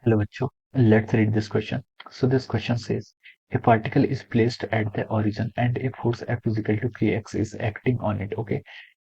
Hello, bachcho. Let's read this question. So this question says, a particle is placed at the origin and a force F is equal to kx is acting on it. Okay,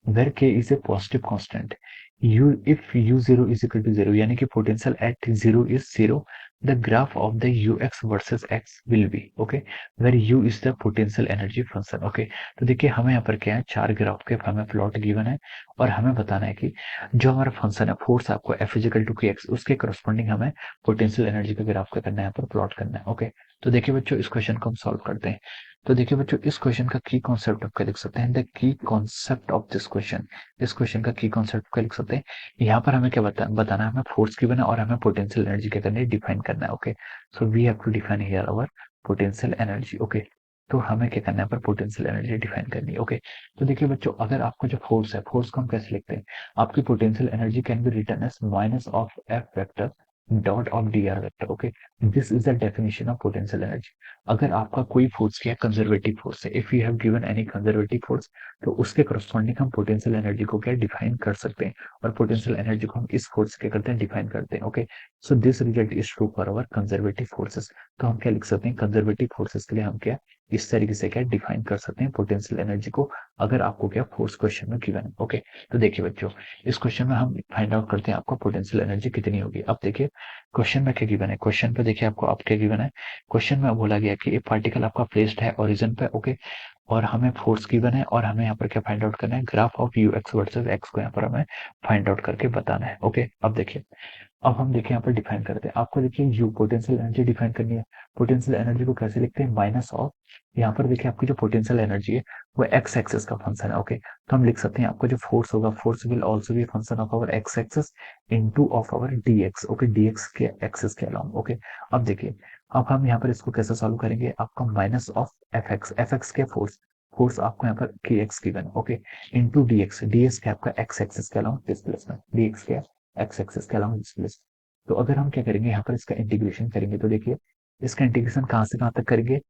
where k is a positive constant. U if u0 is equal to 0 यानी कि potential at 0 is 0, the graph of the ux versus x will be okay, where u is the potential energy function. okay, तो देखिए हमें यहाँ पर क्या है, चार ग्राफ के हमें प्लॉट गिवन है और हमें बताना है कि जो हमारा फंक्शन है फोर्स आपको एफ इजिकल टू के एक्स उसके करस्पॉन्डिंग हमें पोटेंशियल एनर्जी का ग्राफ का करना है, यहाँ पर प्लॉट करना है. ओके, तो देखिए बच्चों इस क्वेश्चन को हम सॉल्व करते हैं. तो देखिए बच्चों इस क्वेश्चन का की कॉन्सेप्ट आप क्या लिख सकते हैं, the key concept of this question. इस क्वेश्चन का की कॉन्सेप्ट क्या लिख सकते हैं, यहाँ पर हमें क्या बताना है, हमें फोर्स गिवन है और हमें पोटेंशियल एनर्जी क्या करनी है, डिफाइन करना है. Okay, so we have to define here our potential energy. Okay, तो हमें क्या करना है, पर पोटेंशियल एनर्जी डिफाइन करनी है. ओके, तो देखिए बच्चों अगर आपका जो फोर्स है, फोर्स को हम कैसे लिखते हैं, आपकी potential energy can be written as minus of F vector dot of D R vector. Okay, this is the definition of potential energy. अगर आपका कोई फोर्स क्या कंजर्वेटिव फोर्स है, if you have given any conservative force, तो उसके corresponding हम potential energy को क्या डिफाइन कर सकते हैं, और पोटेंशियल एनर्जी को हम इस फोर्स के करते हैं डिफाइन करते हैं. Okay, so this result is true for our conservative forces. तो हम क्या लिख सकते हैं, कंजर्वेटिव फोर्सेस के लिए हम क्या इस तरीके से क्या डिफाइन कर सकते हैं पोटेंशियल एनर्जी को, अगर आपको क्या फोर्स क्वेश्चन में गिवन है. ओके, तो देखिए बच्चों इस क्वेश्चन में हम फाइंड आउट करते हैं आपको पोटेंशियल एनर्जी कितनी होगी. अब देखिए क्वेश्चन में क्या गिवन है, क्वेश्चन पे देखिए आपको आप क्या गिवन है, क्वेश्चन में बोला गया कि एक पार्टिकल आपका प्लेस्ड है ओरिजिन पे. ओके, और हमें फोर्स गिवन है और हमें यहाँ पर क्या फाइंड आउट करना है, graph of you x versus x को यहाँ पर हमें फाइंड आउट करके बताना है. ओके, अब देखिए अब हम देखिए यहाँ पर डिफाइन करते हैं, आपको देखिए यू पोटेंशियल एनर्जी डिफाइन करनी है. पोटेंशियल एनर्जी को कैसे लिखते हैं, माइनस ऑफ, यहाँ पर देखिए आपकी जो पोटेंशियल एनर्जी है वो एक्स एक्सिस का फंक्शन है. ओके, तो हम लिख सकते हैं आपका जो फोर्स होगा, force will also be function of our X axis into of our D X. Okay, D X के एक्सिस के अलाउंग. ओके, अब देखिए अब हम यहाँ पर इसको कैसे सॉल्व करेंगे, आपका माइनस ऑफ एफ एक्स के फोर्स, फोर्स आपको यहाँ पर के एक्स गिवन है. ओके, इंटू डी एक्स के आपका एक्स एक्सिस के अलाउंग डिस्प्लेसमेंट, डी एक्स के एक्स एक्सिस के अलाउंग डिस्प्लेसमेंट. तो अगर हम क्या करेंगे यहाँ पर इसका इंटीग्रेशन करेंगे, तो देखिए इसका इंटीग्रेशन कहाँ से कहाँ तक करेंगे,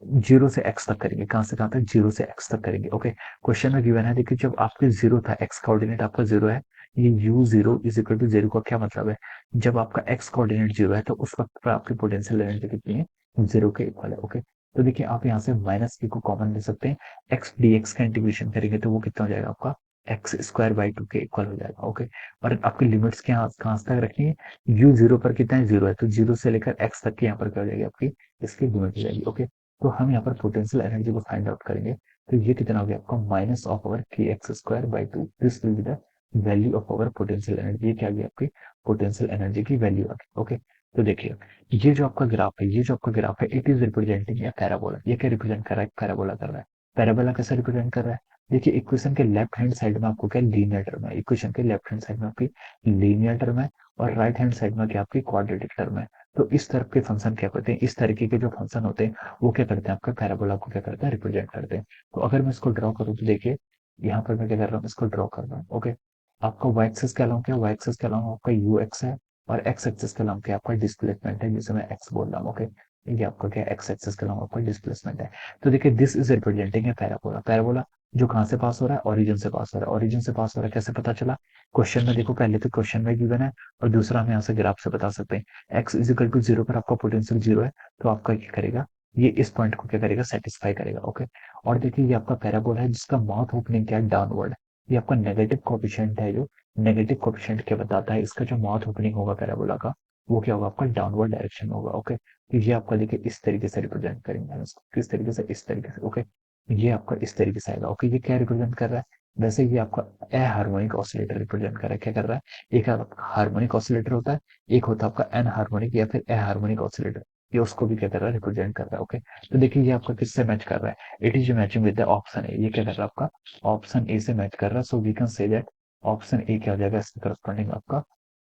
जीरो से एक्स तक करेंगे. कहाँ से कहाँ तक, जीरो से एक्स तक करेंगे. ओके, क्वेश्चन में गिवन है देखिए जब आपके जीरो था, एक्स कोऑर्डिनेट आपका जीरो है, ये U zero is equal to zero का क्या मतलब है, जब आपका एक्स कोऑर्डिनेट जीरो है तो उस वक्त पर आपकी पोटेंशियल एनर्जी कितनी है, जीरो के इक्वल है. ओके, तो देखिए आप यहाँ से माइनस के को कॉमन ले सकते हैं, एक्स डी एक्स का इंटीग्रेशन करेंगे तो वो कितना हो जाएगा आपका, एक्स स्क्वायर बाई टू के इक्वल हो जाएगा. ओके, और आपकी लिमिट्स क्या कहाँ तक रखनी है, यू जीरो पर कितना है, जीरो है, तो जीरो से लेकर एक्स तक की यहाँ पर क्या हो जाएगी आपकी, इसकी लिमिट हो जाएगी. ओके, तो हम यहाँ पर पोटेंशियल एनर्जी को फाइंड आउट करेंगे, तो ये कितना हो गया आपका, माइनस ऑफ अवर के x square by two, this will be the value of our potential energy. ये क्या आ गया आपकी पोटेंशियल एनर्जी की वैल्यू आ गई. ओके, तो देखिए ये जो आपका ग्राफ है, ये जो आपका ग्राफ है, it is representing A parabola. ये क्या रिप्रेजेंट कर रहा है, पैराबोला कर रहा है. पैराबोला कैसे रिप्रेजेंट कर रहा है, देखिए इक्वेशन के लेफ्ट हैंड साइड में आपको क्या लीनियर टर्म है, इक्वेशन के लेफ्ट हैंड साइड में आपकी लीनियर टर्म है और राइट हैंड साइड में क्या आपकी क्वाड्रेटिक टर्म है. तो इस तरफ के फंक्शन क्या करते हैं, इस तरीके के जो फंक्शन होते हैं वो क्या करते हैं, आपका पैराबोला को क्या करते हैं, रिप्रेजेंट करते हैं. तो अगर मैं इसको ड्रॉ करूँ तो देखिए यहाँ पर मैं क्या कर रहा हूँ, इसको ड्रॉ कर रहा हूँ. ओके, आपका वाई एक्सिस के अलावा क्या, वाई एक्सिस के अलावा आपका यू एक्स है और एक्स एक्सिस के अलावा क्या आपका डिस्प्लेसमेंट है, जिसे मैं एक्स बोल रहा हूँ. ओके, ये आपका क्या एक्स एक्सिस के अलावा आपका डिस्प्लेसमेंट है. तो देखिए this is representing A parabola. Parabola जो कहाँ से पास हो रहा है, ओरिजिन से पास हो रहा है. ओरिजिन से पास हो रहा है कैसे पता चला, क्वेश्चन में देखो, पहले तो क्वेश्चन में गिवन है और दूसरा हम यहाँ से ग्राफ से बता सकते हैं. X is equal to zero पर आपका पोटेंशियल जीरो है, तो आपका क्या करेगा, ये इस पॉइंट को क्या करेगा, सेटिस्फाई करेगा. ओके, और देखिए ये आपका पैराबोला है जिसका माउथ ओपनिंग क्या है, डाउनवर्ड. ये आपका नेगेटिव कोफिशिएंट है, जो नेगेटिव कोफिशिएंट क्या बताता है, इसका जो माउथ ओपनिंग होगा पैराबोला का वो क्या होगा, आपका डाउनवर्ड डायरेक्शन होगा. ओके, तो ये आपका देखिए इस तरीके से रिप्रेजेंट करेंगे हम इसको, किस तरीके से, इस तरीके से. ओके, ये आपका इस तरीके से आएगा. ओके, ये क्या रिप्रेजेंट कर रहा है, वैसे ये आपका ए हार्मोनिक ऑसिलेटर रिप्रेजेंट कर रहा है. क्या कर रहा है, एक आपका हार्मोनिक ऑसिलेटर होता है, एक होता है आपका एन हार्मोनिक या फिर ए हार्मोनिक ऑसिलेटर, ये उसको भी क्या कर रहा है, रिप्रेजेंट कर रहा है. ओके, तो देखिए ये आपका किससे मैच कर रहा है, it is matching with the option A. ये क्या कर रहा है, आपका ऑप्शन ए से मैच कर रहा है. So we can say that option A क्या हो जाएगा, इसके करस्पॉन्डिंग आपका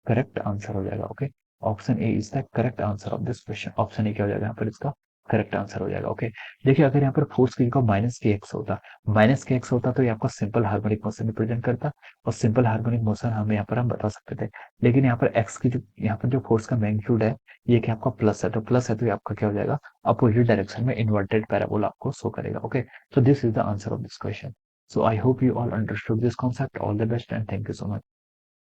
करेक्ट आंसर हो जाएगा. Okay, option A is the correct answer of this question. Option A क्या हो जाएगा यहाँ पर, इसका करेक्ट आंसर हो जाएगा. ओके, देखिए अगर यहाँ पर फोर्स की जगह माइनस के एक्स होता, माइनस के एक्स होता तो ये आपका सिंपल हार्मोनिक मोशन रिप्रेजेंट करता, और सिंपल हार्मोनिक मोशन हमें यहाँ पर हम बता सकते थे. लेकिन यहाँ पर एक्स की जो यहाँ पर जो फोर्स का मैग्नीट्यूड है, ये क्या आपका प्लस है, तो प्लस है तो ये आपका क्या हो जाएगा, अपोजिट डायरेक्शन में इन्वर्टेड पैराबोला आपको शो करेगा. Okay, so this is the answer of this question. So I hope you all understood this concept. All the best and thank you so much.